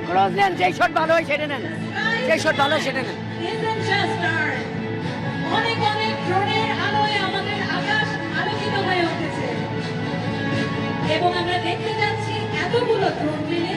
Cross নেন, যে shot ভালো হয় সেটা নেন, যে শট ভালো হয় সেটা নেন। অনেক অনেক ড্রোনের আলোয় আমাদের আকাশ আলোকিত হয়ে উঠেছে এবং আমরা দেখতে যাচ্ছি এতগুলো ড্রোন মিলে